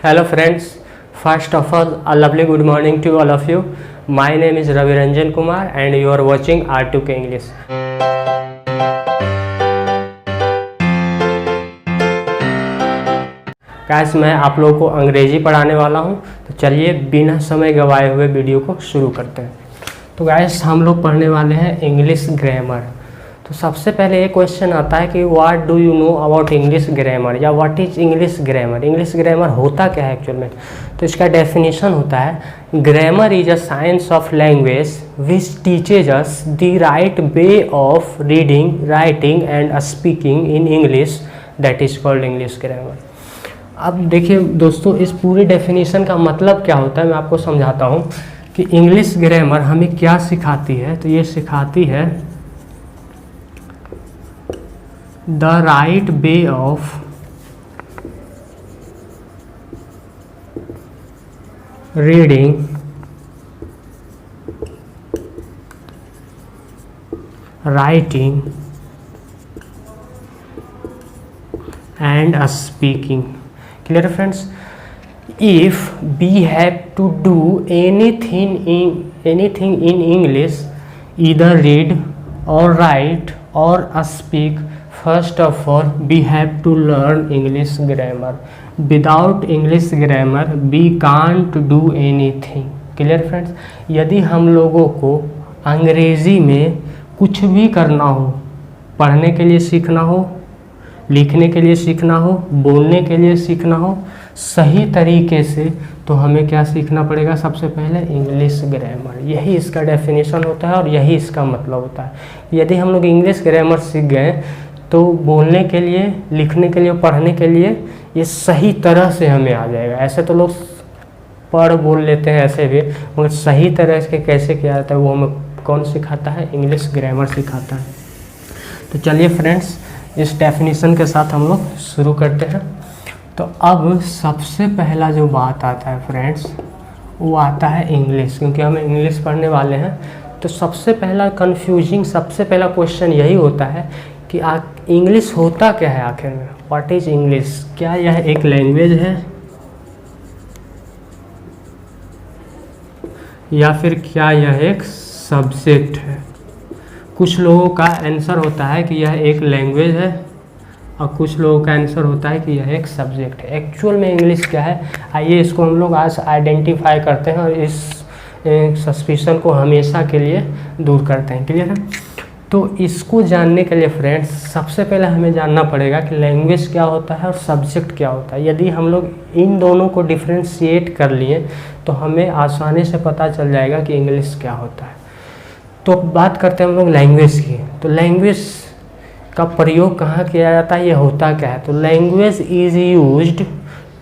Hello friends, first of all, a lovely good morning to all of you. My name is Ravi Ranjan Kumar and you are watching R2K English. Guys, मैं आप लोगों को अंग्रेजी पढ़ाने वाला हूं, तो चलिए बिना समय गवाए हुए वीडियो को शुरू करते हैं। तो गाइस, हम लोग पढ़ने वाले हैं इंग्लिश ग्रामर। तो सबसे पहले एक क्वेश्चन आता है कि what do you know about English grammar, या what is English grammar. English grammar होता क्या है एक्चुअल में? तो इसका डेफिनेशन होता है grammar is a science of language which teaches us the right way of reading, writing and speaking in English, that is called English grammar. अब देखिए दोस्तों, इस पूरे डेफिनेशन का मतलब क्या होता है मैं आपको समझाता हूँ कि इंग्लिश ग्रामर हमें क्या सिखाती है। तो ये सिखाती है the right way of reading, writing and speaking. Clear friends? if we have to do anything in English, either read or write or speak, first of all we have to learn English grammar. Without English grammar we can't do anything. Clear friends? यदि हम लोगों को अंग्रेजी में कुछ भी करना हो, पढ़ने के लिए सीखना हो, लिखने के लिए सीखना हो, बोलने के लिए सीखना हो सही तरीके से, तो हमें क्या सीखना पड़ेगा? सबसे पहले इंग्लिश ग्रामर। यही इसका डेफिनेशन होता है और यही इसका मतलब होता है। यदि हम लोग इंग्लिश ग्रामर सीख गए तो बोलने के लिए, लिखने के लिए, पढ़ने के लिए ये सही तरह से हमें आ जाएगा। ऐसे तो लोग पढ़ बोल लेते हैं ऐसे भी, मगर सही तरह से कैसे किया जाता है वो हमें कौन सिखाता है? इंग्लिश ग्रामर सिखाता है। तो चलिए फ्रेंड्स, इस डेफिनेशन के साथ हम लोग शुरू करते हैं। तो अब सबसे पहला जो बात आता है फ्रेंड्स, वो आता है इंग्लिश, क्योंकि हम इंग्लिश पढ़ने वाले हैं। तो सबसे पहला सबसे पहला क्वेश्चन यही होता है कि इंग्लिश होता क्या है आखिर में? What is English? क्या यह एक लैंग्वेज है या फिर क्या यह एक सब्जेक्ट है? कुछ लोगों का आंसर होता है कि यह एक लैंग्वेज है और कुछ लोगों का आंसर होता है कि यह एक सब्जेक्ट है। एक्चुअल में इंग्लिश क्या है, आइए इसको हम लोग आज आइडेंटिफाई करते हैं और इस सस्पिशन को हमेशा के लिए दूर करते हैं। क्लियर है? तो इसको जानने के लिए फ्रेंड्स सबसे पहले हमें जानना पड़ेगा कि लैंग्वेज क्या होता है और सब्जेक्ट क्या होता है। यदि हम लोग इन दोनों को डिफ्रेंशिएट कर लिए तो हमें आसानी से पता चल जाएगा कि इंग्लिश क्या होता है। तो बात करते हैं हम लोग लैंग्वेज की। तो लैंग्वेज का प्रयोग कहाँ किया जाता है, ये होता क्या है? तो language is used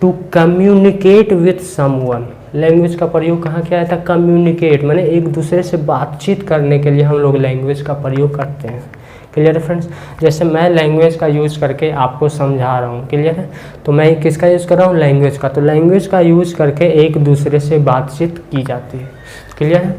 to communicate with someone. Language का प्रयोग कहाँ किया जाता है? कम्युनिकेट माने एक दूसरे से बातचीत करने के लिए हम लोग लैंग्वेज का प्रयोग करते हैं। क्लियर है फ्रेंड्स? जैसे मैं लैंग्वेज का यूज़ करके आपको समझा रहा हूँ। क्लियर है? तो मैं किसका यूज़ कर रहा हूँ? लैंग्वेज का। तो लैंग्वेज का यूज़ करके एक दूसरे से बातचीत की जाती है। क्लियर है?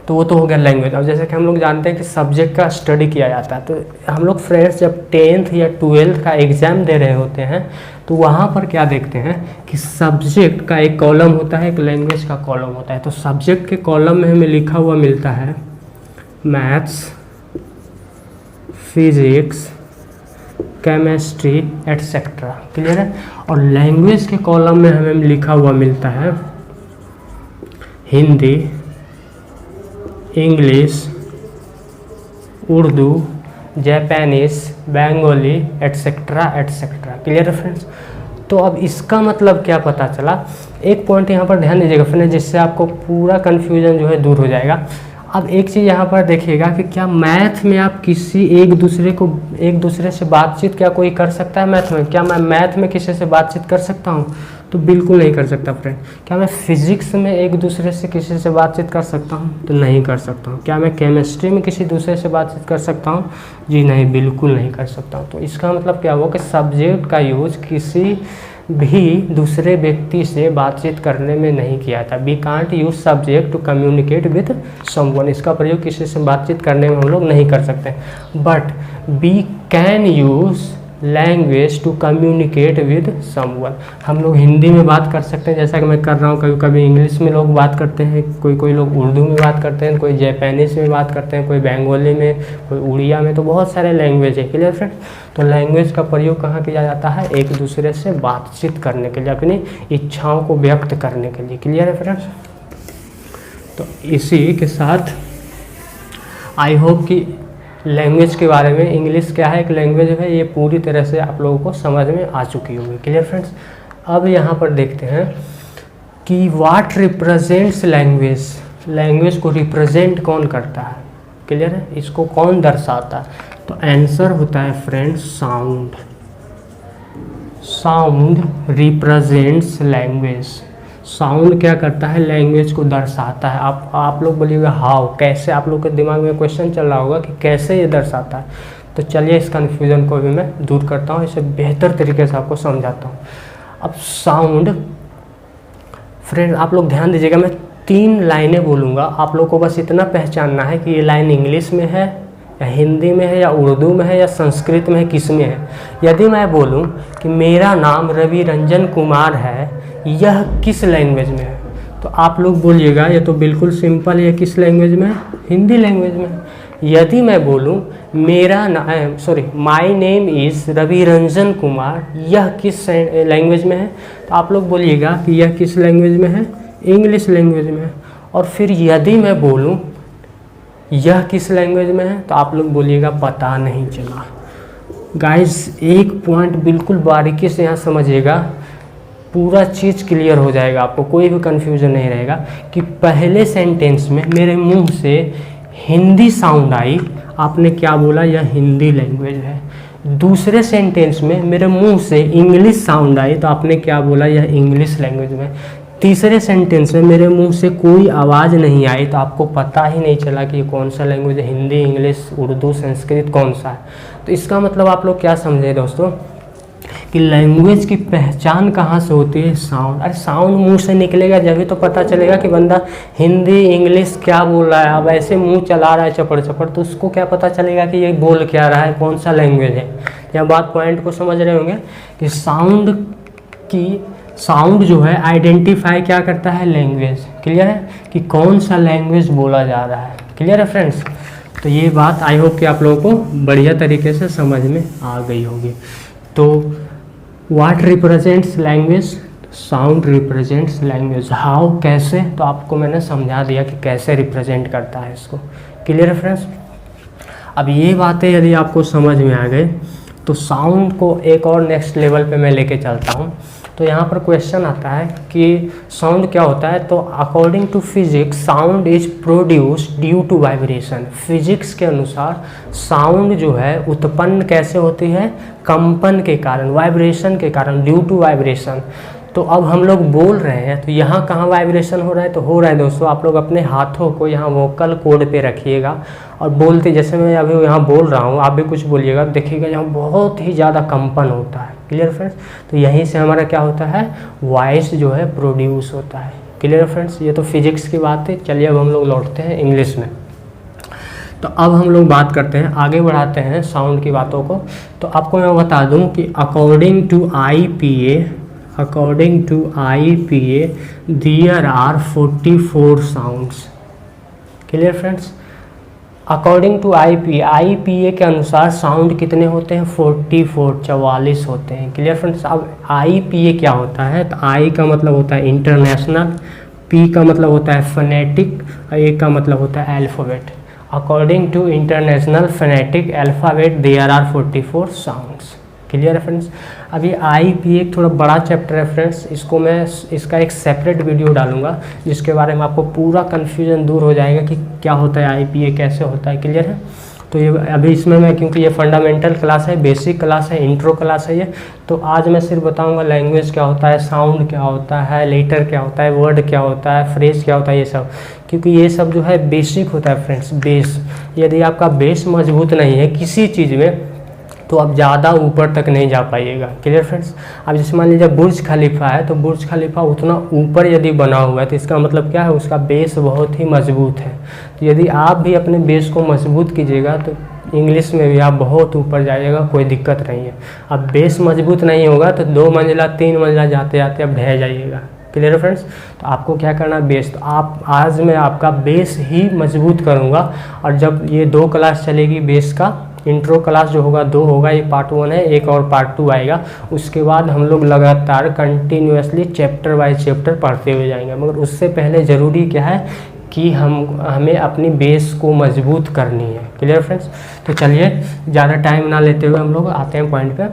तो वो तो हो गया लैंग्वेज। अब जैसे कि हम लोग जानते हैं कि सब्जेक्ट का स्टडी किया जाता है, तो हम लोग फ्रेंड्स जब 10th या 12th का एग्ज़ाम दे रहे होते हैं तो वहाँ पर क्या देखते हैं कि सब्जेक्ट का एक कॉलम होता है, एक लैंग्वेज का कॉलम होता है। तो सब्जेक्ट के कॉलम में हमें लिखा हुआ मिलता है maths, physics, chemistry etcetera. Clear है? और लैंग्वेज के कॉलम में हमें लिखा हुआ मिलता है Hindi, English, Urdu, Japanese, Bengali etcetera etcetera. Clear है फ्रेंड्स? तो अब इसका मतलब क्या पता चला? एक पॉइंट यहाँ पर ध्यान दीजिएगा फ्रेंड्स, जिससे आपको पूरा कन्फ्यूजन जो है दूर हो जाएगा। अब एक चीज़ यहाँ पर देखिएगा कि क्या मैथ में आप किसी एक दूसरे से बातचीत क्या कोई कर सकता है? मैथ में क्या मैं मैथ में किसी से बातचीत कर सकता हूँ? तो बिल्कुल नहीं कर सकता फ्रेंड। क्या मैं फिजिक्स में एक दूसरे से किसी से बातचीत कर सकता हूँ? तो नहीं कर सकता हूँ। क्या मैं केमिस्ट्री में किसी दूसरे से बातचीत कर सकता हूँ? जी नहीं, बिल्कुल नहीं कर सकता हूँ। तो इसका मतलब क्या हुआ कि सब्जेक्ट का यूज़ किसी भी दूसरे व्यक्ति से बातचीत करने में नहीं किया था। We can't use subject to communicate with someone. इसका प्रयोग किसी से बातचीत करने में हम लोग नहीं कर सकते। But we can use language to communicate with someone. हम लोग हिंदी में बात कर सकते हैं जैसा कि मैं कर रहा हूँ, कभी कभी इंग्लिश में लोग बात करते हैं, कोई लोग उर्दू में बात करते हैं, कोई जापानीज में बात करते हैं, कोई बंगाली में, कोई उड़िया में, तो बहुत सारे लैंग्वेज है। Clear friend? तो लैंग्वेज का प्रयोग कहाँ किया जाता है? एक दूसरे से बातचीत करने के लिए, अपनी इच्छाओं को व्यक्त करने के लिए। क्लियर है फ्रेंड्स? तो इसी के साथ आई होप कि लैंग्वेज के बारे में, इंग्लिश क्या है, एक लैंग्वेज है, ये पूरी तरह से आप लोगों को समझ में आ चुकी होगी। Clear friends? अब यहाँ पर देखते हैं कि व्हाट रिप्रेजेंट्स लैंग्वेज। लैंग्वेज को रिप्रेजेंट कौन करता है? क्लियर है? इसको कौन दर्शाता है? तो आंसर होता है friends sound. Sound represents language. Sound क्या करता है? लैंग्वेज को दर्शाता है। आप लोग बोलिएगा हाउ, कैसे? आप लोग के दिमाग में क्वेश्चन चल रहा होगा कि कैसे ये दर्शाता है। तो चलिए इस कन्फ्यूज़न को भी मैं दूर करता हूँ, इसे बेहतर तरीके से आपको समझाता हूँ। अब साउंड फ्रेंड आप लोग ध्यान दीजिएगा, मैं 3 लाइनें बोलूँगा, आप लोग को बस इतना पहचानना है कि ये लाइन इंग्लिश में है या हिंदी में है या उर्दू में है या संस्कृत में है, किस में है। यदि मैं बोलूं कि मेरा नाम रवि रंजन कुमार है, यह किस लैंग्वेज में है, तो आप लोग बोलिएगा ये तो बिल्कुल सिंपल है, किस लैंग्वेज में है? हिंदी लैंग्वेज में। यदि मैं बोलूं my name is Ravi Ranjan Kumar, यह किस लैंग्वेज में है, तो आप लोग बोलिएगा कि यह किस लैंग्वेज में है? इंग्लिश लैंग्वेज में है। और फिर यदि मैं बोलूं यह किस लैंग्वेज में है, तो आप लोग बोलिएगा पता नहीं चला। गाइस एक पॉइंट बिल्कुल बारीकी से यहाँ समझिएगा, पूरा चीज़ क्लियर हो जाएगा, आपको कोई भी कन्फ्यूजन नहीं रहेगा कि पहले सेंटेंस में मेरे मुंह से हिंदी साउंड आई, आपने क्या बोला? यह हिंदी लैंग्वेज है। दूसरे सेंटेंस में मेरे मुंह से इंग्लिश साउंड आई, तो आपने क्या बोला? यह इंग्लिश लैंग्वेज में। तीसरे सेंटेंस में मेरे मुंह से कोई आवाज़ नहीं आई, तो आपको पता ही नहीं चला कि ये कौन सा लैंग्वेज है, हिंदी, इंग्लिश, उर्दू, संस्कृत, कौन सा है। तो इसका मतलब आप लोग क्या समझे दोस्तों कि लैंग्वेज की पहचान कहाँ से होती है? साउंड। अरे साउंड मुंह से निकलेगा जब ही तो पता चलेगा कि बंदा हिंदी इंग्लिश क्या बोल रहा है। अब ऐसे मुंह चला रहा है चपड़ चपड़, तो उसको क्या पता चलेगा कि ये बोल क्या रहा है, कौन सा लैंग्वेज है। यह बात पॉइंट को समझ रहे होंगे कि साउंड जो है आइडेंटिफाई क्या करता है? लैंग्वेज। क्लियर है कि कौन सा लैंग्वेज बोला जा रहा है। क्लियर है फ्रेंड्स? तो ये बात आई होप कि आप लोगों को बढ़िया तरीके से समझ में आ गई होगी। तो what represents language? Sound represents language. How, कैसे? तो आपको मैंने समझा दिया कि कैसे रिप्रेजेंट करता है इसको। क्लियर है फ्रेंड्स? अब ये बातें यदि आपको समझ में आ गए तो साउंड को एक और नेक्स्ट लेवल पे मैं लेके चलता हूँ। तो यहाँ पर क्वेश्चन आता है कि साउंड क्या होता है? तो according to physics sound is produced due to vibration. Physics के अनुसार साउंड जो है उत्पन्न कैसे होती है? कंपन के कारण, वाइब्रेशन के कारण, ड्यू टू वाइब्रेशन। तो अब हम लोग बोल रहे हैं तो यहाँ कहाँ वाइब्रेशन हो रहा है? तो हो रहा है दोस्तों, आप लोग अपने हाथों को यहाँ वोकल कोड पे रखिएगा और बोलते, जैसे मैं अभी यहाँ बोल रहा हूँ, आप भी कुछ बोलिएगा, देखिएगा यहाँ बहुत ही ज़्यादा कंपन होता है। Clear friends? तो यहीं से हमारा क्या होता है? वॉइस जो है प्रोड्यूस होता है। Clear friends? ये तो फिजिक्स की बात है। चलिए अब हम लोग लौटते हैं इंग्लिश में। तो अब हम लोग बात करते हैं, आगे बढ़ाते हैं साउंड की बातों को। तो आपको मैं बता दूं कि according to IPA there are 44 sounds। Clear friends? According to IPA के अनुसार साउंड कितने होते हैं? 44 होते हैं। Clear friends? अब IPA क्या होता है? तो I का मतलब होता है इंटरनेशनल, P का मतलब होता है फोनेटिक, A का मतलब होता है alphabet. According to international phonetic alphabet there are 44 sounds. Clear है फ्रेंड्स? अभी IPA एक थोड़ा बड़ा चैप्टर है फ्रेंड्स, इसको मैं इसका एक सेपरेट वीडियो डालूंगा जिसके बारे में आपको पूरा कन्फ्यूजन दूर हो जाएगा कि क्या होता है IPA, कैसे होता है। क्लियर है? तो ये अभी इसमें मैं, क्योंकि ये फंडामेंटल क्लास है, बेसिक क्लास है, इंट्रो क्लास है ये, तो आज मैं सिर्फ बताऊंगा लैंग्वेज क्या होता है, साउंड क्या होता है, लेटर क्या होता है, वर्ड क्या होता है, फ्रेज क्या होता है, ये सब। क्योंकि ये सब जो है बेसिक होता है फ्रेंड्स, बेस। यदि आपका बेस मजबूत नहीं है किसी चीज़ में तो आप ज़्यादा ऊपर तक नहीं जा पाइएगा। Clear friends? अब जैसे मान लीजिए बुर्ज खलीफा है, तो बुर्ज खलीफा उतना ऊपर यदि बना हुआ है तो इसका मतलब क्या है? उसका बेस बहुत ही मजबूत है। तो यदि आप भी अपने बेस को मजबूत कीजिएगा तो इंग्लिश में भी आप बहुत ऊपर जाइएगा, कोई दिक्कत नहीं है। अब बेस मजबूत नहीं होगा तो 2 मंजिला 3 मंजिला जाते जाते अब ढह जाइएगा। क्लियर है फ्रेंड्स? तो आपको क्या करना है, बेस। तो आप आज मैं आपका बेस ही मजबूत करूँगा, और जब ये 2 क्लास चलेगी बेस का, इंट्रो क्लास जो होगा 2 होगा, ये पार्ट 1 है, एक और पार्ट 2 आएगा। उसके बाद हम लोग लगातार कंटिन्यूसली चैप्टर बाय चैप्टर पढ़ते हुए जाएंगे। मगर उससे पहले ज़रूरी क्या है कि हमें अपनी बेस को मजबूत करनी है। Clear friends? तो चलिए ज़्यादा टाइम ना लेते हुए हम लोग आते हैं पॉइंट पे।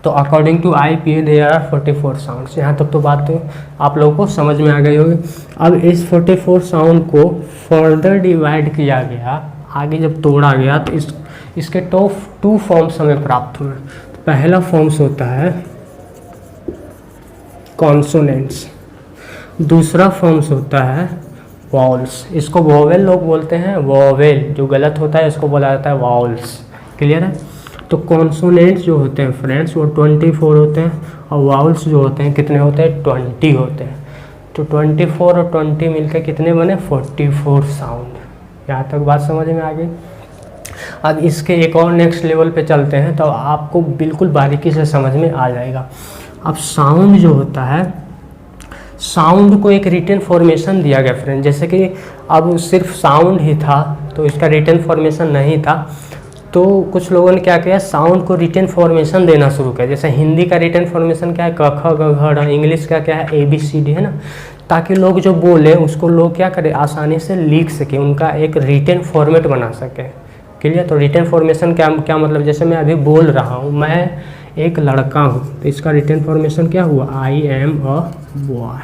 तो according to IPA there are 44 sounds. यहाँ तक तो बात तो आप लोगों को समझ में आ गई होगी। अब इस 44 साउंड को फर्दर डिवाइड किया गया, आगे जब तोड़ा गया तो इसके टॉप 2 फॉर्म्स हमें प्राप्त हुए। पहला फॉर्म्स होता है कॉन्सोनेंट्स, दूसरा फॉर्म्स होता है वॉवल्स। इसको वॉवेल लोग बोलते हैं, वॉवेल जो गलत होता है इसको बोला जाता है वॉवल्स। क्लियर है? तो कॉन्सोनेंट्स जो होते हैं फ्रेंड्स वो 24 होते हैं, और वाउल्स जो होते हैं कितने होते हैं, 20 होते हैं। तो 24 और 20 मिलकर कितने बने, 44 साउंड। यहाँ तक बात समझ में आ गई। अब इसके एक और नेक्स्ट लेवल पे चलते हैं, तो आपको बिल्कुल बारीकी से समझ में आ जाएगा। अब साउंड जो होता है, साउंड को एक रिटन फॉर्मेशन दिया गया फ्रेंड। जैसे कि अब सिर्फ साउंड ही था तो इसका रिटन फॉर्मेशन नहीं था, तो कुछ लोगों ने क्या किया, साउंड को रिटन फॉर्मेशन देना शुरू किया। जैसे हिंदी का रिटन फॉर्मेशन क्या है, क ख ग घ ढ, इंग्लिश का क्या है, ABCD है ना, ताकि लोग जो बोले उसको लोग क्या करें, आसानी से लिख सके, उनका एक रिटन फॉर्मेट बना सके। क्लियर? तो रिटन फॉर्मेशन क्या मतलब, जैसे मैं अभी बोल रहा हूँ, मैं एक लड़का हूँ, तो इसका रिटन फॉर्मेशन क्या हुआ, I am a boy।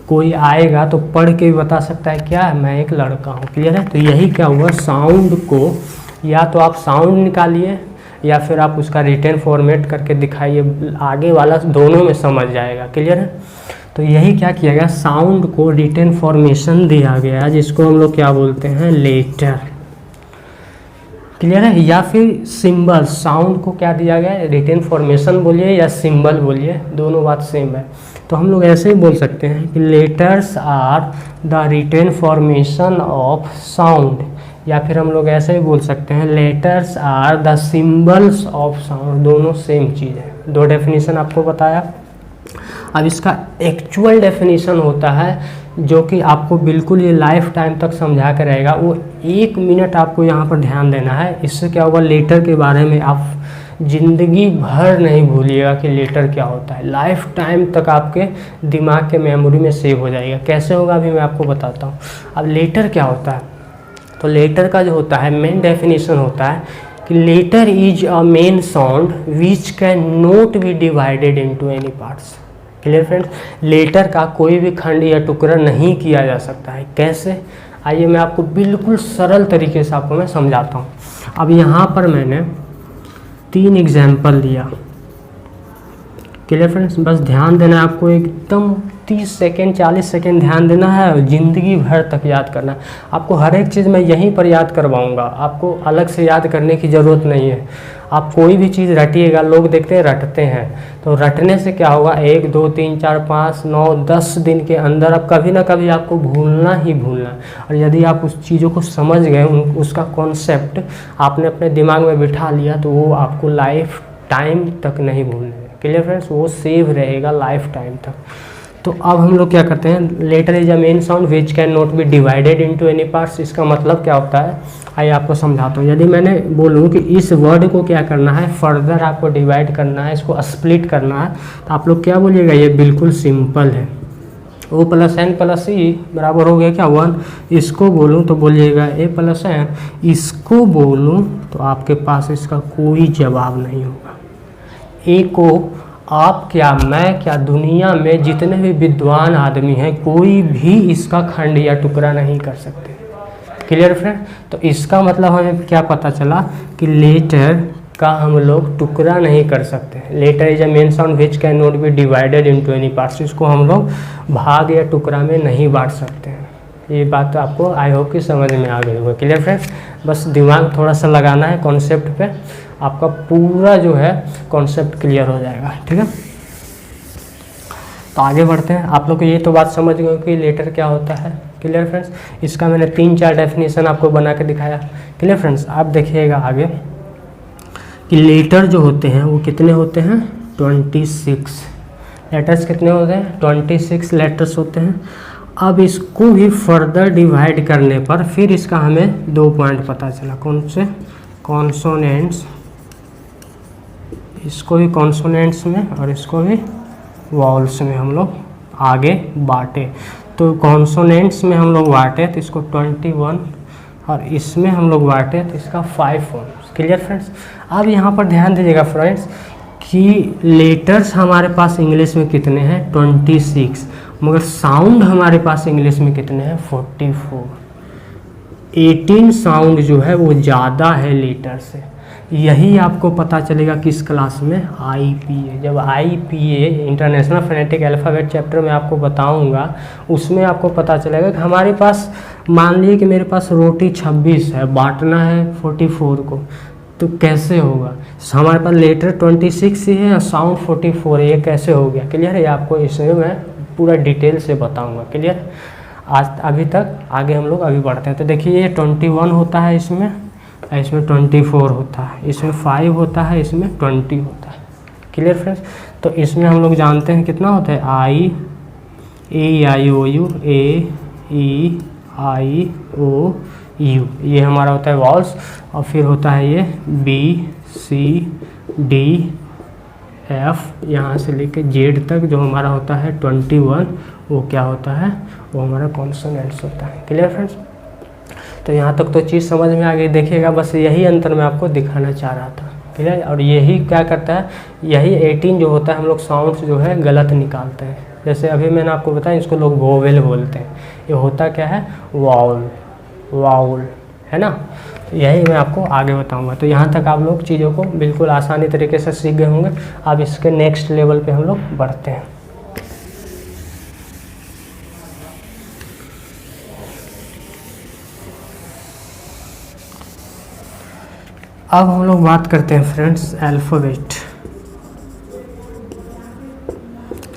कोई आएगा तो पढ़ के भी बता सकता है क्या है, मैं एक लड़का हूँ। क्लियर है? तो यही क्या हुआ, साउंड को या तो आप साउंड निकालिए या फिर आप उसका रिटन फॉर्मेट करके दिखाइए, आगे वाला दोनों में समझ जाएगा। क्लियर है? तो यही क्या किया गया, साउंड को रिटन फॉर्मेशन दिया गया, जिसको हम लोग क्या बोलते हैं, लेटर। क्लियर है? या फिर सिंबल, साउंड को क्या दिया गया, रिटन फॉर्मेशन बोलिए या सिंबल बोलिए, दोनों बात सेम है। तो हम लोग ऐसे ही बोल सकते हैं कि letters are the written formation of sound, या फिर हम लोग ऐसे ही बोल सकते हैं letters are the symbols of sound. दोनों सेम चीज़ है। 2 डेफिनेशन आपको बताया। अब इसका एक्चुअल डेफिनेशन होता है जो कि आपको बिल्कुल ये लाइफ टाइम तक समझा कर रहेगा, वो 1 मिनट आपको यहाँ पर ध्यान देना है। इससे क्या होगा, लेटर के बारे में आप ज़िंदगी भर नहीं भूलिएगा कि लेटर क्या होता है। लाइफ टाइम तक आपके दिमाग के मेमोरी में सेव हो जाएगा। कैसे होगा अभी मैं आपको बताता हूँ। अब लेटर क्या होता है, तो लेटर का जो होता है मेन डेफिनेशन होता है कि letter is a main sound which can not be divided into any parts. Clear friends? Letter का कोई भी खंड या टुकड़ा नहीं किया जा सकता है। कैसे, आइए मैं आपको बिल्कुल सरल तरीके से आपको मैं समझाता हूँ। अब यहाँ पर मैंने 3 एग्जाम्पल दिया। Clear friends? बस ध्यान देना है आपको, एकदम 30 सेकेंड 40 सेकेंड ध्यान देना है और ज़िंदगी भर तक याद करना है। आपको हर एक चीज़ मैं यहीं पर याद करवाऊंगा, आपको अलग से याद करने की ज़रूरत नहीं है। आप कोई भी चीज़ रटिएगा, लोग देखते हैं रटते हैं, तो रटने से क्या होगा, 1 2 3 4 5 9 10 दिन के अंदर आप कभी ना कभी आपको भूलना ही भूलना। और यदि आप उस चीज़ों को समझ गए, उसका कॉन्सेप्ट आपने अपने दिमाग में बिठा लिया, तो वो आपको लाइफ टाइम तक नहीं भूलना। Clear friends? वो सेव रहेगा लाइफ टाइम तक। तो अब हम लोग क्या करते हैं, letter is a main sound which can not be divided into any parts. इसका मतलब क्या होता है, आइए आपको समझाता हूँ। यदि मैंने बोलूँ कि इस वर्ड को क्या करना है, फर्दर आपको डिवाइड करना है, इसको स्प्लिट करना है, तो आप लोग क्या बोलिएगा, ये बिल्कुल सिंपल है। O + N + E बराबर हो गया क्या, 1। इसको बोलूँ तो बोलिएगा A + N, इसको बोलूँ तो आपके पास इसका कोई जवाब नहीं होगा। ए को आप क्या, मैं क्या, दुनिया में जितने भी विद्वान आदमी हैं कोई भी इसका खंड या टुकड़ा नहीं कर सकते। Clear friend? तो इसका मतलब हमें क्या पता चला कि लेटर का हम लोग टुकड़ा नहीं कर सकते। Letter is a main sound which can not be divided into any parts. इसको हम लोग भाग या टुकड़ा में नहीं बांट सकते हैं। ये बात तो आपको आई होप कि समझ में आ गई होगा। Clear friends? बस दिमाग थोड़ा सा लगाना है कॉन्सेप्ट पे, आपका पूरा जो है कॉन्सेप्ट क्लियर हो जाएगा। ठीक है? तो आगे बढ़ते हैं। आप लोग को ये तो बात समझ गए कि लेटर क्या होता है। क्लियर फ्रेंड्स, इसका मैंने 3-4 डेफिनेशन आपको बना के दिखाया। क्लियर फ्रेंड्स, आप देखिएगा आगे कि लेटर जो होते हैं वो कितने होते हैं, 26 लेटर्स कितने होते हैं, 26 लेटर्स होते हैं। अब इसको भी फर्दर डिवाइड करने पर फिर इसका हमें 2 पॉइंट पता चला। कौन से, कॉन्सोनेंट्स, इसको भी कॉन्सोनेंट्स में और इसको भी वॉल्स में हम लोग आगे बांटे। तो कॉन्सोनेंट्स में हम लोग बांटे तो इसको 21 और इसमें हम लोग बांटे तो इसका 5 फॉर्म्स। क्लियर फ्रेंड्स, अब यहाँ पर ध्यान दीजिएगा फ्रेंड्स कि लेटर्स हमारे पास इंग्लिश में कितने हैं, 26, मगर साउंड हमारे पास इंग्लिश में कितने हैं, 44। 18 साउंड जो है वो ज़्यादा है लेटर से। यही आपको पता चलेगा किस क्लास में, IPA। जब IPA international phonetic alphabet chapter में आपको बताऊंगा, उसमें आपको पता चलेगा कि हमारे पास, मान लीजिए कि मेरे पास रोटी 26 है, बांटना है 44 को, तो कैसे होगा। हमारे पास लेटर 26 ही है और साउंड 44 है, ये कैसे हो गया। क्लियर है, आपको इसमें मैं पूरा डिटेल से बताऊँगा। क्लियर, आज अभी तक आगे हम लोग अभी बढ़ते हैं। तो देखिए ये 21 होता है, इसमें 24 होता है, इसमें 5 होता है, इसमें 20 होता है। क्लियर फ्रेंड्स, तो इसमें हम लोग जानते हैं कितना होता है, A-E-I-O-U, A-E-I-O-U, ये हमारा होता है वॉल्स। और फिर होता है ये B-C-D-F, यहाँ से लेके Z तक जो हमारा होता है 21, वो क्या होता है, वो हमारा कॉन्सोनेंट्स होता है। क्लियर फ्रेंड्स, तो यहाँ तक तो चीज़ समझ में आ गई। देखिएगा, बस यही अंतर मैं आपको दिखाना चाह रहा था। क्लियर, और यही क्या करता है, यही 18 जो होता है हम लोग साउंड्स जो है गलत निकालते हैं। जैसे अभी मैंने आपको बताया, इसको लोग वोवेल बोलते हैं, ये होता क्या है, वाउल, वाउल है ना। तो यही मैं आपको आगे बताऊंगा। तो यहाँ तक आप लोग चीज़ों को बिल्कुल आसानी तरीके से सीख गए होंगे। अब इसके नेक्स्ट लेवल पे हम लोग बढ़ते हैं। अब हम लोग बात करते हैं फ्रेंड्स अल्फ़ाबेट।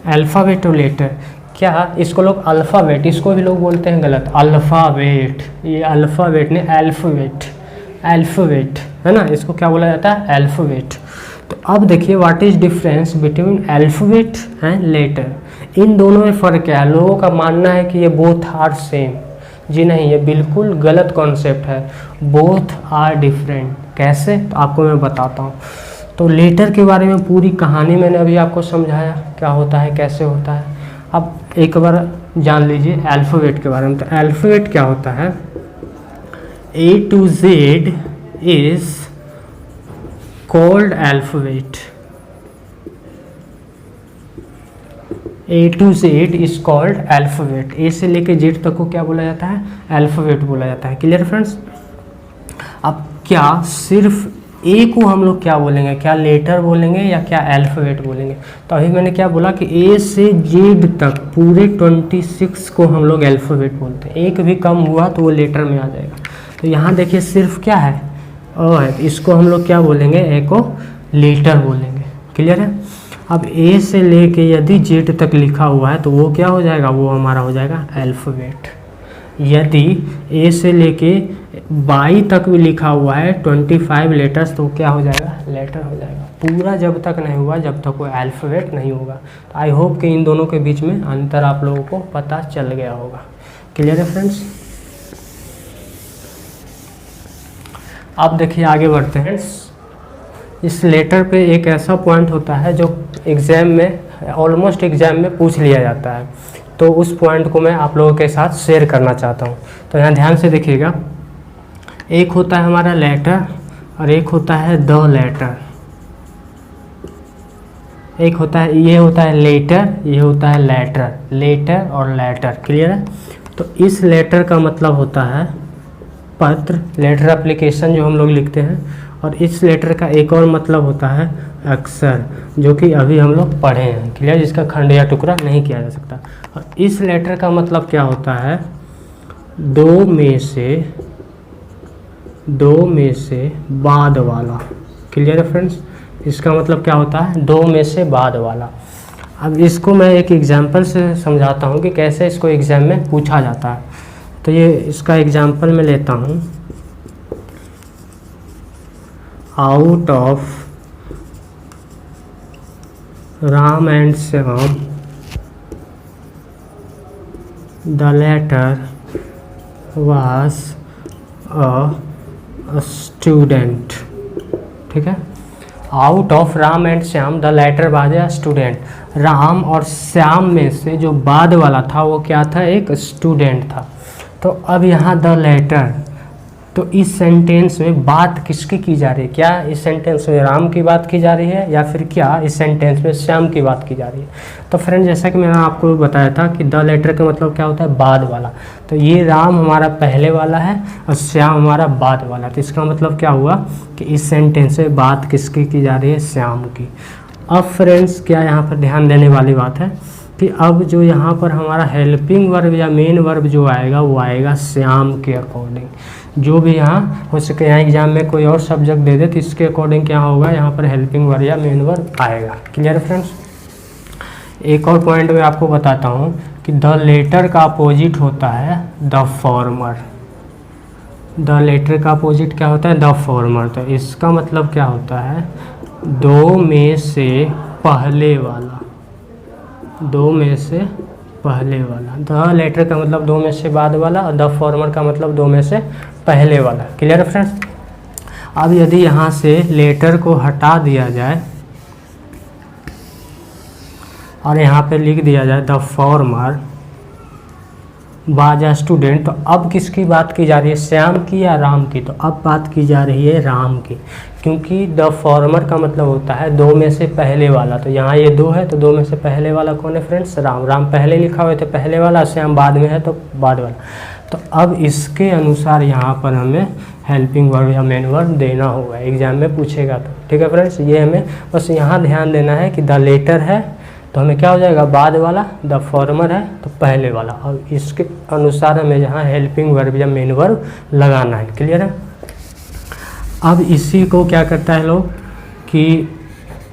अल्फ़ाबेट और लेटर, क्या इसको लोग अल्फ़ाबेट, इसको भी लोग बोलते हैं गलत, अल्फ़ाबेट। ये अल्फ़ाबेट नहीं, अल्फ़ाबेट, अल्फ़ाबेट है ना, इसको क्या बोला जाता है, अल्फ़ाबेट। तो अब देखिए what is difference between alphabet and letter. इन दोनों में फ़र्क क्या है। लोगों का मानना है कि ये बोथ आर सेम। जी नहीं, ये बिल्कुल गलत कॉन्सेप्ट है। Both are different. कैसे, तो आपको मैं बताता हूँ। तो लेटर के बारे में पूरी कहानी मैंने अभी आपको समझाया, क्या होता है, कैसे होता है। अब एक बार जान लीजिए अल्फ़ाबेट के बारे में। तो अल्फ़ाबेट क्या होता है, A to Z is called alphabet. A to Z is called alphabet. A से लेके Z तक को क्या बोला जाता है, अल्फ़ाबेट बोला जाता है। क्लियर फ्रेंड्स, अब क्या सिर्फ ए को हम लोग क्या बोलेंगे, क्या लेटर बोलेंगे या क्या अल्फ़ाबेट बोलेंगे। तो अभी मैंने क्या बोला कि ए से जेड तक पूरे 26 को हम लोग अल्फ़ाबेट बोलते हैं। एक भी कम हुआ तो वो लेटर में आ जाएगा। तो यहाँ देखिए सिर्फ क्या है, अ है, तो इसको हम लोग क्या बोलेंगे, ए को लेटर बोलेंगे। क्लियर है। अब ए से लेके यदि जेड तक लिखा हुआ है तो वो क्या हो जाएगा, वो हमारा हो जाएगा अल्फ़ाबेट। यदि ए से लेके बाई तक भी लिखा हुआ है 25 लेटर्स, तो क्या हो जाएगा, लेटर हो जाएगा। पूरा जब तक नहीं हुआ, जब तक वो अल्फ़ाबेट नहीं होगा। तो आई होप कि इन दोनों के बीच में अंतर आप लोगों को पता चल गया होगा। क्लियर है फ्रेंड्स। अब देखिए आगे बढ़ते हैं। इस लेटर पे एक ऐसा पॉइंट होता है जो एग्ज़ाम में, ऑलमोस्ट एग्ज़ाम में पूछ लिया जाता है। तो उस पॉइंट को मैं आप लोगों के साथ शेयर करना चाहता हूँ। तो यहाँ ध्यान से देखिएगा, एक होता है हमारा लेटर और एक होता है द लेटर। एक होता है, ये होता है लेटर, ये होता है लेटर, लेटर और लेटर। क्लियर है। तो इस लेटर का मतलब होता है पत्र, लेटर एप्लीकेशन जो हम लोग लिखते हैं। और इस लेटर का एक और मतलब होता है अक्षर, जो कि अभी हम लोग पढ़े हैं। क्लियर, जिसका खंड या टुकड़ा नहीं किया जा सकता। और इस लेटर का मतलब क्या होता है, दो में से बाद वाला। क्लियर है फ्रेंड्स, इसका मतलब क्या होता है, दो में से बाद वाला। अब इसको मैं एक एग्जांपल से समझाता हूँ कि कैसे इसको एग्ज़ाम में पूछा जाता है। तो ये इसका एग्जांपल मैं लेता हूँ, out of Ram and Shyam the letter was a student. ठीक है, out of Ram and Shyam the letter was a student. Ram और श्याम में से जो बाद वाला था वो क्या था, एक स्टूडेंट था। तो अब यहाँ द लेटर, तो इस सेंटेंस में बात किसकी की जा रही है, क्या इस सेंटेंस में राम की बात की जा रही है या फिर क्या इस सेंटेंस में श्याम की बात की जा रही है। तो फ्रेंड जैसा कि मैंने आपको बताया था कि द लेटर का मतलब क्या होता है, बाद वाला। तो ये राम हमारा पहले वाला है और श्याम हमारा बाद वाला। तो इसका मतलब क्या हुआ कि इस सेंटेंस में बात किसकी की जा रही है, श्याम की। अब फ्रेंड्स क्या यहाँ पर ध्यान देने वाली बात है कि अब जो यहाँ पर हमारा हेल्पिंग वर्ब या मेन वर्ब जो आएगा वो आएगा श्याम के अकॉर्डिंग। जो भी यहाँ हो सके, यहाँ एग्जाम में कोई और सब्जेक्ट दे दे तो इसके अकॉर्डिंग क्या होगा, यहाँ पर हेल्पिंग वर्ब या मेन वर्ब आएगा। Clear friends. एक और पॉइंट मैं आपको बताता हूँ कि द लेटर का अपोजिट होता है द फॉर्मर। द लेटर का अपोजिट क्या होता है, द फॉर्मर। तो इसका मतलब क्या होता है, दो में से पहले वाला, दो में से पहले वाला। द लेटर का मतलब दो में से बाद वाला और द फॉर्मर का मतलब दो में से पहले वाला। क्लियर है फ्रेंड्स। अब यदि यहाँ से लेटर को हटा दिया जाए और यहाँ पे लिख दिया जाए the former was a student, तो अब किसकी बात की जा रही है, श्याम की या राम की। तो अब बात की जा रही है राम की, क्योंकि द फॉर्मर का मतलब होता है दो में से पहले वाला। तो यहाँ ये दो है तो दो में से पहले वाला कौन है फ्रेंड्स, राम। राम पहले लिखा हुए थे पहले वाला, श्याम बाद में है तो बाद वाला। तो अब इसके अनुसार यहाँ पर हमें हेल्पिंग वर्ब या मेन वर्ब देना होगा, एग्जाम में पूछेगा तो। ठीक है फ्रेंड्स, ये हमें बस यहाँ ध्यान देना है कि द लेटर है तो हमें क्या हो जाएगा, बाद वाला। द फॉर्मर है तो पहले वाला, और इसके अनुसार हमें यहाँ हेल्पिंग वर्ब या मेन वर्ब लगाना है। क्लियर है। अब इसी को क्या करता है लोग कि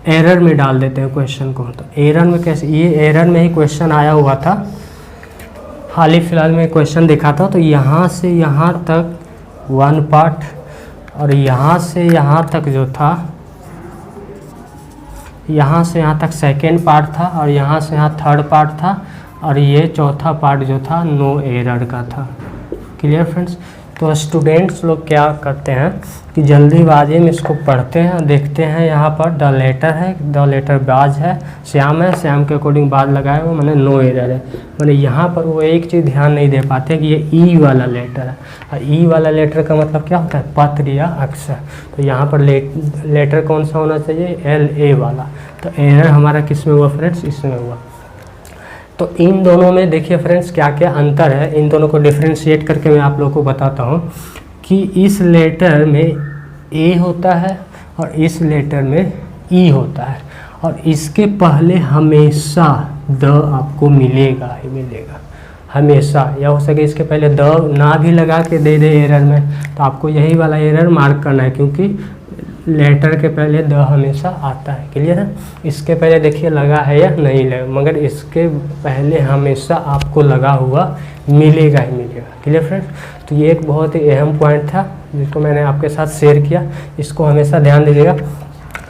एरर में डाल देते हैं क्वेश्चन को। तो एरर में कैसे, ये एरर में ही क्वेश्चन आया हुआ था, हाल ही फिलहाल में क्वेश्चन देखा था। तो यहाँ से यहाँ तक वन पार्ट और यहाँ से यहाँ तक जो था, यहाँ से यहाँ तक सेकेंड पार्ट था और यहाँ से यहाँ थर्ड पार्ट था और ये चौथा पार्ट जो था नो एरर का था। Clear friends. तो स्टूडेंट्स लोग क्या करते हैं कि जल्दीबाजी में इसको पढ़ते हैं और देखते हैं यहाँ पर द लेटर है, द लेटर बाज है, श्याम है, श्याम के अकॉर्डिंग बाद लगाए हुए मैंने नो एरर है। मैंने यहाँ पर वो एक चीज़ ध्यान नहीं दे पाते कि ये ई वाला लेटर है, और ई वाला लेटर का मतलब क्या होता है, पत्र या अक्षर। तो यहाँ पर लेटर कौन सा होना चाहिए, एल ए वाला। तो एरर हमारा किस में हुआ फ्रेंड्स, इसमें हुआ। तो इन दोनों में देखिए फ्रेंड्स क्या क्या अंतर है, इन दोनों को डिफ्रेंशिएट करके मैं आप लोगों को बताता हूँ कि इस लेटर में ए होता है और इस लेटर में ई होता है, और इसके पहले हमेशा द आपको मिलेगा ही मिलेगा हमेशा। या हो सके इसके पहले द ना भी लगा के दे दे एरर में, तो आपको यही वाला एरर मार्क करना है, क्योंकि लेटर के पहले द हमेशा आता है। क्लियर है। इसके पहले देखिए लगा है या नहीं लगा, मगर इसके पहले हमेशा आपको लगा हुआ मिलेगा ही मिलेगा। Clear friends. तो ये एक बहुत ही अहम पॉइंट था जिसको मैंने आपके साथ शेयर किया, इसको हमेशा ध्यान दीजिएगा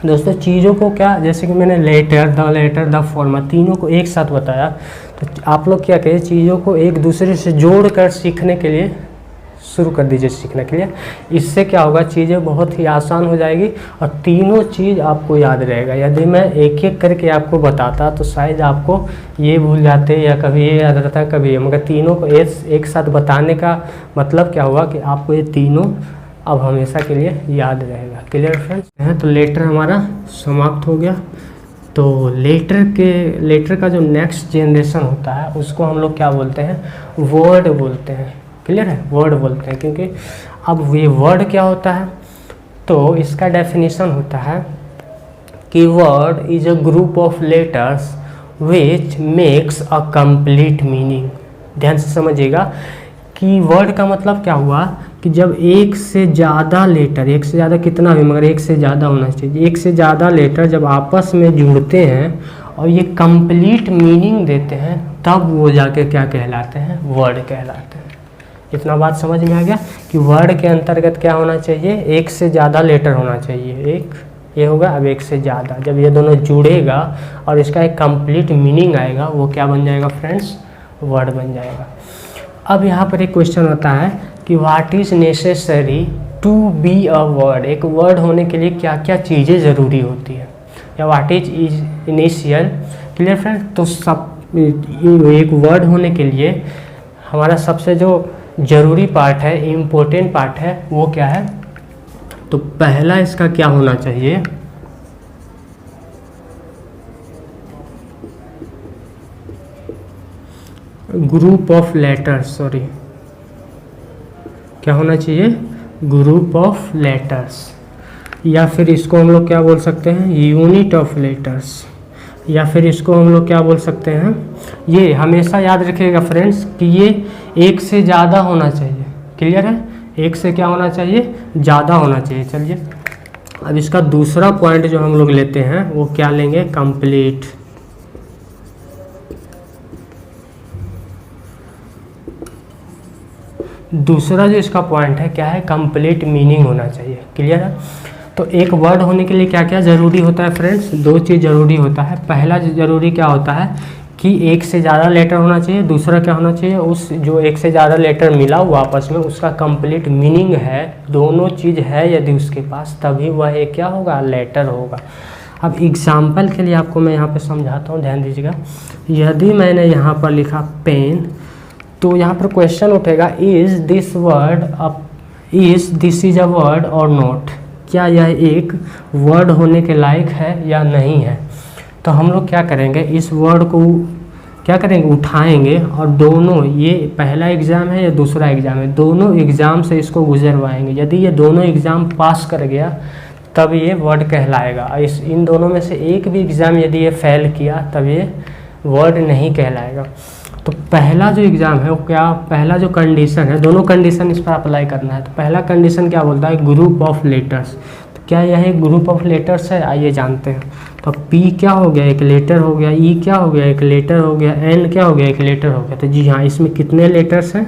दोस्तों। चीज़ों को क्या, जैसे कि मैंने लेटर द फॉर्मर तीनों को एक साथ बताया, तो आप लोग क्या करिए, चीज़ों को एक दूसरे से जोड़ कर सीखने के लिए शुरू कर दीजिए सीखने के लिए। इससे क्या होगा, चीज़ें बहुत ही आसान हो जाएगी और तीनों चीज़ आपको याद रहेगा। यदि मैं एक एक करके आपको बताता तो शायद आपको ये भूल जाते या कभी ये याद रहता कभी ये, मगर तीनों को एक साथ बताने का मतलब क्या हुआ कि आपको ये तीनों अब हमेशा के लिए याद रहेगा। Clear friends. तो लेटर हमारा समाप्त हो गया। तो लेटर का जो नेक्स्ट जनरेशन होता है उसको हम लोग क्या बोलते हैं, वर्ड बोलते हैं। क्लियर है, वर्ड बोलते हैं। क्योंकि अब ये वर्ड क्या होता है, तो इसका डेफिनेशन होता है कि word is a group of letters which makes a complete meaning. ध्यान से समझिएगा कि वर्ड का मतलब क्या हुआ कि जब एक से ज़्यादा लेटर, एक से ज़्यादा कितना भी, मगर एक से ज़्यादा होना चाहिए, एक से ज़्यादा लेटर जब आपस में जुड़ते हैं और ये कंप्लीट मीनिंग देते हैं, तब वो जाके क्या कहलाते हैं, वर्ड कहलाते हैं। इतना बात समझ में आ गया कि वर्ड के अंतर्गत क्या होना चाहिए, एक से ज़्यादा लेटर होना चाहिए। एक ये होगा, अब एक से ज़्यादा, जब ये दोनों जुड़ेगा और इसका एक कंप्लीट मीनिंग आएगा, वो क्या बन जाएगा फ्रेंड्स, वर्ड बन जाएगा। अब यहाँ पर एक क्वेश्चन होता है कि what is necessary to be a word, एक वर्ड होने के लिए क्या क्या चीज़ें ज़रूरी होती है, या what is initial. Clear friend, तो सब एक वर्ड होने के लिए हमारा सबसे जो ज़रूरी पार्ट है, इम्पोर्टेंट पार्ट है, वो क्या है, तो पहला इसका क्या होना चाहिए, ग्रुप ऑफ लेटर्स, सॉरी क्या होना चाहिए, ग्रुप ऑफ लेटर्स, या फिर इसको हम लोग क्या बोल सकते हैं, यूनिट ऑफ लेटर्स, या फिर इसको हम लोग क्या बोल सकते हैं, ये हमेशा याद रखिएगा फ्रेंड्स कि ये एक से ज़्यादा होना चाहिए। क्लियर है, एक से क्या होना चाहिए, ज़्यादा होना चाहिए। चलिए अब इसका दूसरा पॉइंट जो हम लोग लेते हैं वो क्या लेंगे, कंप्लीट। दूसरा जो इसका पॉइंट है क्या है, कंप्लीट मीनिंग होना चाहिए। क्लियर है, तो एक वर्ड होने के लिए क्या क्या ज़रूरी होता है फ्रेंड्स, दो चीज़ ज़रूरी होता है। पहला ज़रूरी क्या होता है कि एक से ज़्यादा लेटर होना चाहिए, दूसरा क्या होना चाहिए, उस जो एक से ज़्यादा लेटर मिला हुआ आपस में उसका कंप्लीट मीनिंग है, दोनों चीज़ है यदि उसके पास, तभी वह एक क्या होगा, लेटर होगा। अब एग्जाम्पल के लिए आपको मैं यहाँ पे समझाता हूँ, ध्यान दीजिएगा। यदि मैंने यहाँ पर लिखा पेन, तो यहाँ पर क्वेश्चन उठेगा, is this is a word और नॉट, क्या यह एक वर्ड होने के लायक है या नहीं है। तो हम लोग क्या करेंगे, इस वर्ड को क्या करेंगे, उठाएंगे और दोनों, ये पहला एग्ज़ाम है या दूसरा एग्ज़ाम है, दोनों एग्ज़ाम से इसको गुजरवाएंगे। यदि ये दोनों एग्ज़ाम पास कर गया तब ये वर्ड कहलाएगा। इन दोनों में से एक भी एग्ज़ाम यदि ये फेल किया तब ये वर्ड नहीं कहलाएगा। तो पहला जो एग्ज़ाम है वो क्या, पहला जो कंडीशन है, दोनों कंडीशन इस पर अप्लाई करना है। तो पहला कंडीशन क्या बोलता है, ग्रुप ऑफ लेटर्स। तो क्या यह एक ग्रुप ऑफ लेटर्स है, आइए जानते हैं। तो P क्या हो गया, एक लेटर हो गया, E क्या हो गया, एक लेटर हो गया, N क्या हो गया, एक लेटर हो गया। तो जी हाँ, इसमें कितने लेटर्स हैं,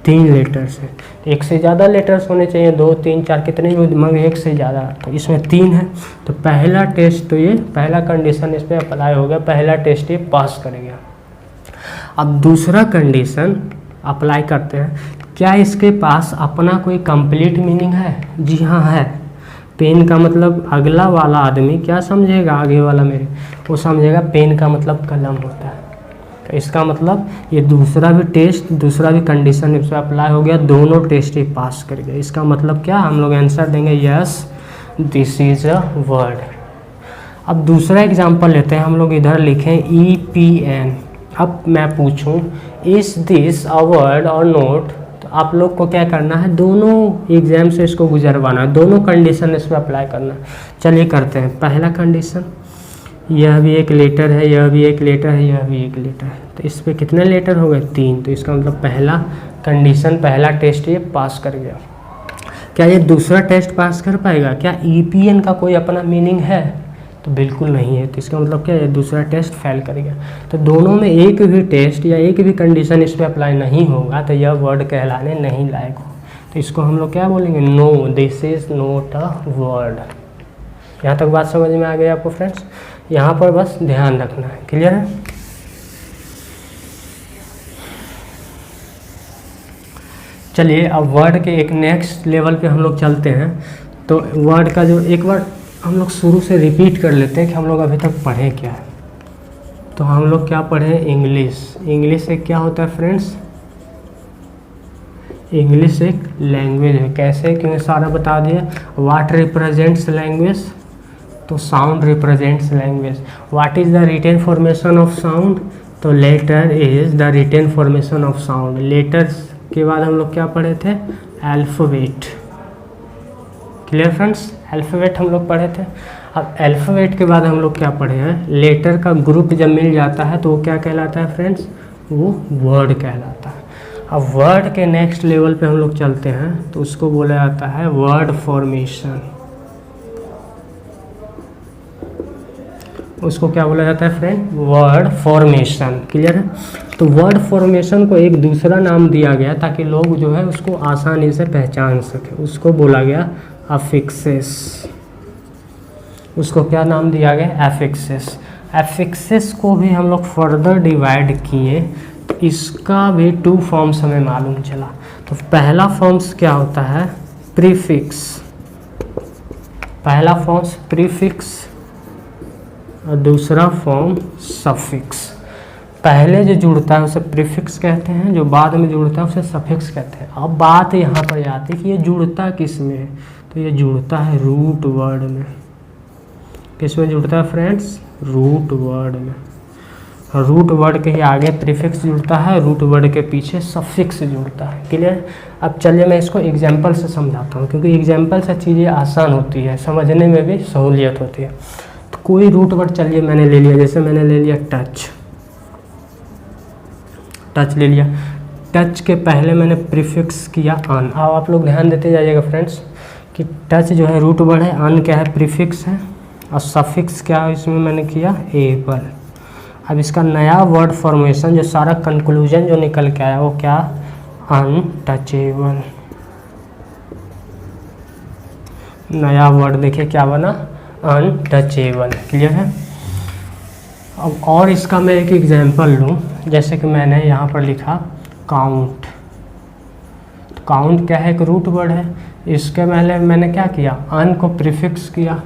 3 लेटर्स हैं। एक से ज़्यादा लेटर्स होने चाहिए, 2 3 4 कितने भी, मगर एक से ज़्यादा, तो इसमें 3 है। तो पहला टेस्ट, तो ये पहला कंडीशन इस पर अप्लाई हो गया, पहला टेस्ट ये पास कर गया। अब दूसरा कंडीशन अप्लाई करते हैं, क्या इसके पास अपना कोई कंप्लीट मीनिंग है। जी हाँ है। पेन का मतलब अगला वाला आदमी क्या समझेगा, आगे वाला मेरे, वो समझेगा पेन का मतलब कलम होता है। तो इसका मतलब ये दूसरा भी टेस्ट, दूसरा भी कंडीशन इस पर अप्लाई हो गया, दोनों टेस्ट ही पास कर गए। इसका मतलब क्या, हम लोग आंसर देंगे yes this is a word. अब दूसरा एग्जांपल लेते हैं, हम लोग इधर लिखें EPN। अब मैं पूछूं इज दिस अ वर्ड और नोट, तो आप लोग को क्या करना है, दोनों एग्जाम से इसको गुजरवाना है, दोनों कंडीशन इस पर अप्लाई करना है। चलिए करते हैं। पहला कंडीशन, यह भी एक लेटर है, यह भी एक लेटर है, यह भी एक लेटर है, तो इस पर कितने लेटर हो गए, 3। तो इसका मतलब पहला कंडीशन, पहला टेस्ट ये पास कर गया। क्या ये दूसरा टेस्ट पास कर पाएगा, क्या EPN का कोई अपना मीनिंग है, तो बिल्कुल नहीं है। तो इसका मतलब क्या है, दूसरा टेस्ट फेल कर गया। तो दोनों में एक भी टेस्ट या एक भी कंडीशन इस पर अप्लाई नहीं होगा तो यह वर्ड कहलाने नहीं लायक हो। तो इसको हम लोग क्या बोलेंगे, no this is not a word. यहाँ तक बात समझ में आ गई आपको फ्रेंड्स, यहाँ पर बस ध्यान रखना है। क्लियर है। चलिए अब वर्ड के एक नेक्स्ट लेवल पे हम लोग चलते हैं। तो वर्ड का जो एक बार हम लोग शुरू से रिपीट कर लेते हैं कि हम लोग अभी तक पढ़े क्या है। तो हम लोग क्या पढ़े, इंग्लिश। इंग्लिश एक क्या होता है फ्रेंड्स, इंग्लिश एक लैंग्वेज है। कैसे, क्योंकि सारा बता दिया। व्हाट रिप्रेजेंट्स लैंग्वेज, तो sound represents language. What is the written formation of sound, तो letter is the written formation of sound. Letters के बाद हम लोग क्या पढ़े थे, अल्फ़ाबेट। क्लियर फ्रेंड्स, अल्फ़ाबेट हम लोग पढ़े थे। अब अल्फ़ाबेट के बाद हम लोग क्या पढ़े हैं, लेटर का ग्रुप जब मिल जाता है तो वो क्या कहलाता है फ्रेंड्स, वो वर्ड कहलाता है। अब वर्ड के नेक्स्ट लेवल पे हम लोग चलते हैं तो उसको बोला जाता है वर्ड फॉर्मेशन। उसको क्या बोला जाता है फ्रेंड? Word formation. क्लियर है? तो वर्ड फॉर्मेशन को एक दूसरा नाम दिया गया ताकि लोग जो है उसको आसानी से पहचान सके, उसको बोला गया अफिक्सेस। उसको क्या नाम दिया गया? एफिक्सेस। एफिक्सेस को भी हम लोग फर्दर डिवाइड किए तो इसका भी 2 फॉर्म्स हमें मालूम चला। तो पहला फॉर्म्स क्या होता है? प्रीफिक्स। पहला फॉर्म्स प्रीफिक्स और दूसरा फॉर्म सफिक्स। पहले जो जुड़ता है उसे प्रीफिक्स कहते हैं, जो बाद में जुड़ता है उसे सफिक्स कहते हैं। अब बात यहाँ पर आती है कि ये जुड़ता किस में है? तो ये जुड़ता है रूट वर्ड में। किस में जुड़ता है फ्रेंड्स? रूट वर्ड में। रूट वर्ड के ही आगे प्रीफिक्स जुड़ता है, रूट वर्ड के पीछे सफिक्स जुड़ता है। क्लियर? अब चलिए मैं इसको एग्जाम्पल से समझाता हूँ, क्योंकि एग्जाम्पल से चीज़ें आसान होती है, समझने में भी सहूलियत होती है। तो कोई रूट वर्ड चलिए मैंने ले लिया, जैसे मैंने ले लिया टच। टच ले लिया, टच के पहले मैंने प्रीफिक्स किया अन। अब आप लोग ध्यान देते जाइएगा फ्रेंड्स कि टच जो है रूट वर्ड है, अन क्या है? प्रीफिक्स है, और सफिक्स क्या है इसमें मैंने किया? एबल। अब इसका नया वर्ड फॉर्मेशन जो सारा कंक्लूजन जो निकल के आया वो क्या? अनटचेबल। नया वर्ड देखिए क्या बना? अनटचेबल। क्लियर है? अब और इसका मैं एक एग्जांपल लूँ, जैसे कि मैंने यहाँ पर लिखा काउंट। तो काउंट क्या है? एक रूट वर्ड है। इसके पहले मैंने क्या किया? अन को प्रीफिक्स किया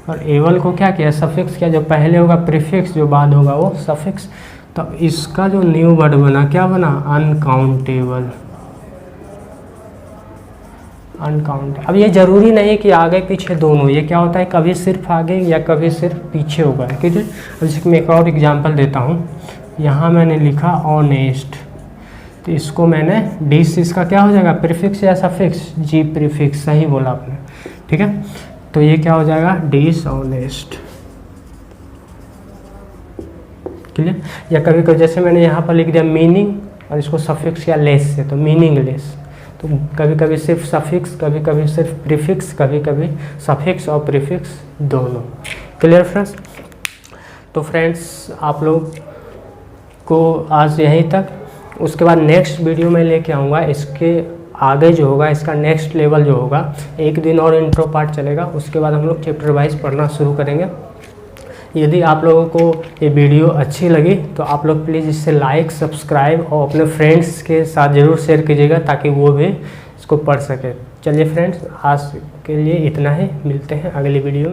और एबल को क्या किया? सफिक्स किया। जो पहले होगा प्रीफिक्स, जो बाद होगा वो सफिक्स। तो इसका जो न्यू वर्ड बना क्या बना? अनकाउंटेबल। अनकाउंट। अब ये जरूरी नहीं कि आगे पीछे दोनों, ये क्या होता है कभी सिर्फ आगे या कभी सिर्फ पीछे होगा। ठीक है? अब जैसे मैं एक और एग्जांपल देता हूँ, यहाँ मैंने लिखा ऑनेस्ट, तो इसको मैंने डिस, इसका क्या हो जाएगा? प्रीफिक्स या सफिक्स? जी प्रीफिक्स, सही बोला आपने। ठीक है? तो ये क्या हो जाएगा? डिसऑनेस्ट। क्लियर? या कभी कभी जैसे मैंने यहाँ पर लिख दिया मीनिंग और इसको सफिक्स या लेस से, तो मीनिंगलेस। तो कभी कभी सिर्फ सफिक्स, कभी कभी सिर्फ प्रीफिक्स, कभी कभी सफिक्स और प्रीफिक्स दोनों। Clear friends? तो फ्रेंड्स आप लोग को आज यहीं तक, उसके बाद नेक्स्ट वीडियो में लेके आऊँगा। इसके आगे जो होगा, इसका नेक्स्ट लेवल जो होगा, एक दिन और इंट्रो पार्ट चलेगा, उसके बाद हम लोग चैप्टर वाइज पढ़ना शुरू करेंगे। यदि आप लोगों को ये वीडियो अच्छी लगी तो आप लोग प्लीज़ इसे लाइक, सब्सक्राइब और अपने फ्रेंड्स के साथ ज़रूर शेयर कीजिएगा ताकि वो भी इसको पढ़ सके। चलिए फ्रेंड्स, आज के लिए इतना ही, मिलते हैं अगली वीडियो में।